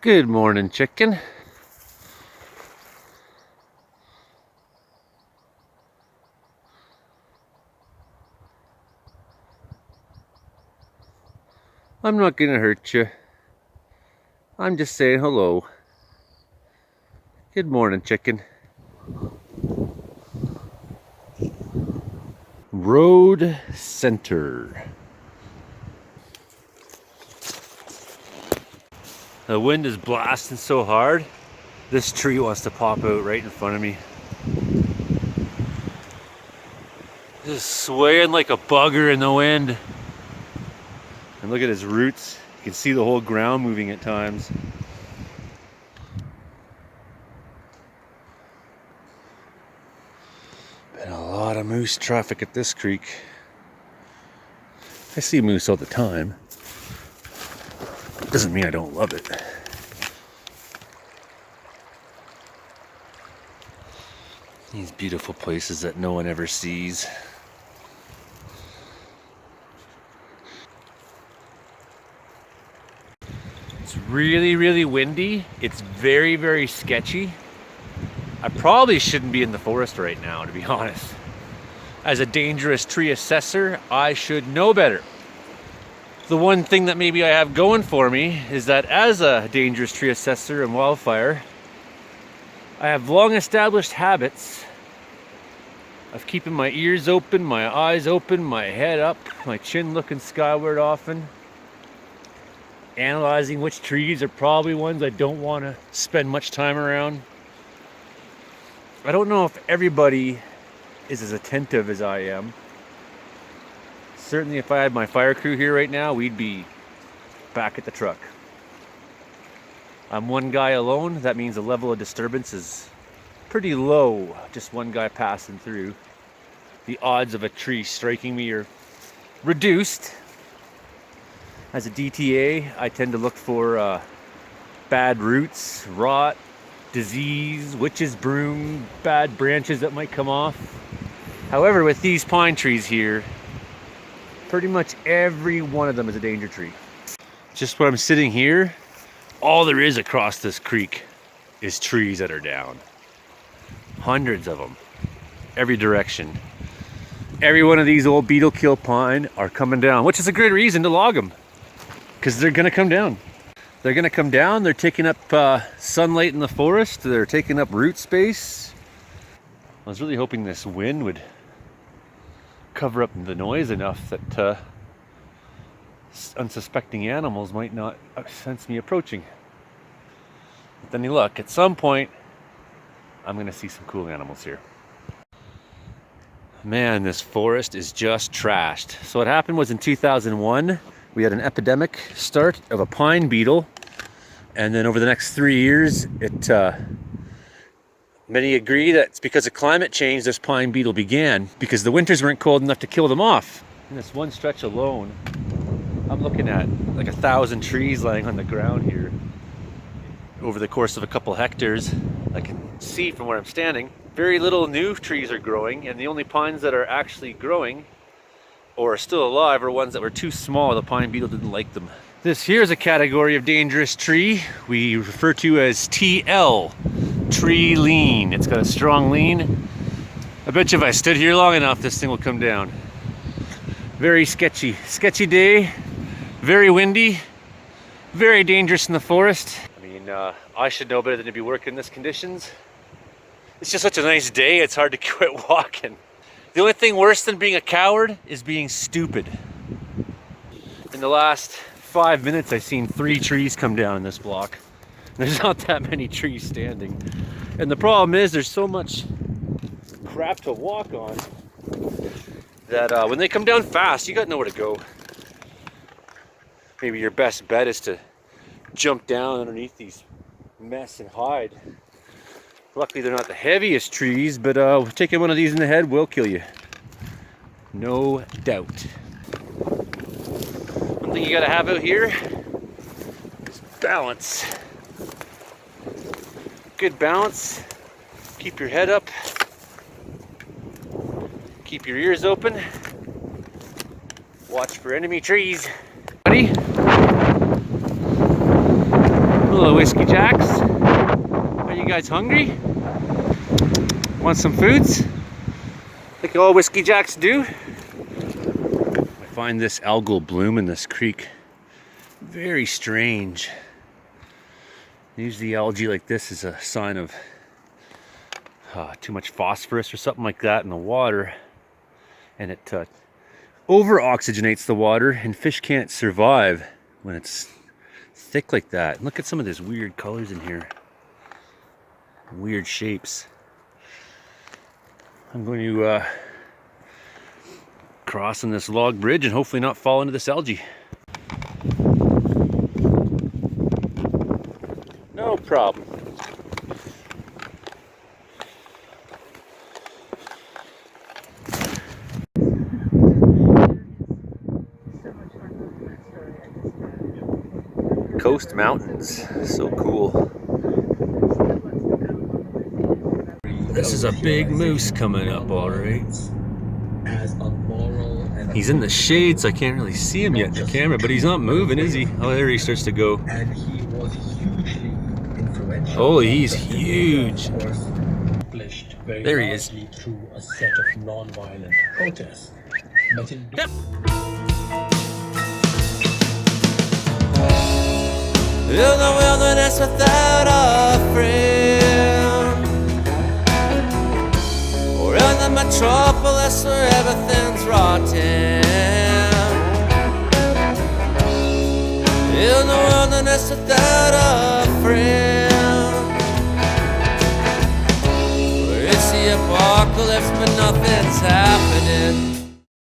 Good morning, chicken. I'm not gonna hurt you. I'm just saying hello. Good morning, chicken. Road center. The wind is blasting so hard, this tree wants to pop out right in front of me. Just swaying like a bugger in the wind. And look at his roots. You can see the whole ground moving at times. Been a lot of moose traffic at this creek. I see moose all the time. Doesn't mean I don't love it. These beautiful places that no one ever sees. It's really windy. It's very sketchy. I probably shouldn't be in the forest right now, to be honest. As a dangerous tree assessor, I should know better. The one thing that maybe I have going for me is that as a dangerous tree assessor and wildfire, I have long established habits of keeping my ears open, my eyes open, my head up, my chin looking skyward often, analyzing which trees are probably ones I don't want to spend much time around. I don't know if everybody is as attentive as I am. Certainly if I had my fire crew here right now, we'd be back at the truck. I'm one guy alone. That means the level of disturbance is pretty low. Just one guy passing through. The odds of a tree striking me are reduced. As a DTA, I tend to look for bad roots, rot, disease, witch's broom, bad branches that might come off. However, with these pine trees here, pretty much every one of them is a danger tree. Just where I'm sitting here, all there is across this creek is trees that are down. Hundreds of them, every direction. Every one of these old beetle kill pine are coming down, which is a great reason to log them, because they're gonna come down. They're gonna come down, they're taking up sunlight in the forest, they're taking up root space. I was really hoping this wind would cover up the noise enough that unsuspecting animals might not sense me approaching. But then you look, at some point, I'm gonna see some cool animals here. Man, this forest is just trashed. So what happened was in 2001, we had an epidemic start of a pine beetle. And then over the next 3 years, many agree that it's because of climate change this pine beetle began, because the winters weren't cold enough to kill them off. In this one stretch alone, I'm looking at like 1,000 trees lying on the ground here over the course of a couple hectares. I can see from where I'm standing, very little new trees are growing, and the only pines that are actually growing or are still alive are ones that were too small. The pine beetle didn't like them. This here is a category of dangerous tree we refer to as TL, tree lean. It's got a strong lean. I bet you if I stood here long enough, this thing will come down. Very sketchy day, very windy, very dangerous in the forest. I mean, I should know better than to be working in these conditions. It's just such a nice day, it's hard to quit walking. The only thing worse than being a coward is being stupid. In the last 5 minutes, I've seen 3 trees come down in this block. There's not that many trees standing. And the problem is there's so much crap to walk on that when they come down fast, you got nowhere to go. Maybe your best bet is to jump down underneath these mess and hide. Luckily they're not the heaviest trees, but taking one of these in the head will kill you. No doubt. One thing you gotta have out here is balance. Good balance. Keep your head up. Keep your ears open. Watch for enemy trees. Buddy? Hello, Whiskey Jacks. Are you guys hungry? Want some foods? Like all Whiskey Jacks do? I find this algal bloom in this creek very strange. Usually algae like this is a sign of too much phosphorus or something like that in the water, and it over oxygenates the water, and fish can't survive when it's thick like that. Look at some of these weird colors in here, weird shapes. I'm going to cross on this log bridge and hopefully not fall into this algae. No problem. Coast mountains, so cool. This is a big moose coming up, all right. He's in the shade, so I can't really see him yet in the camera, but he's not moving, is he? Oh, there he starts to go. Oh, he's huge. There he is. Yep. In the wilderness without a friend, or in the metropolis where everything's rotten. In the wilderness without a friend, where it's the apocalypse but nothing's happening.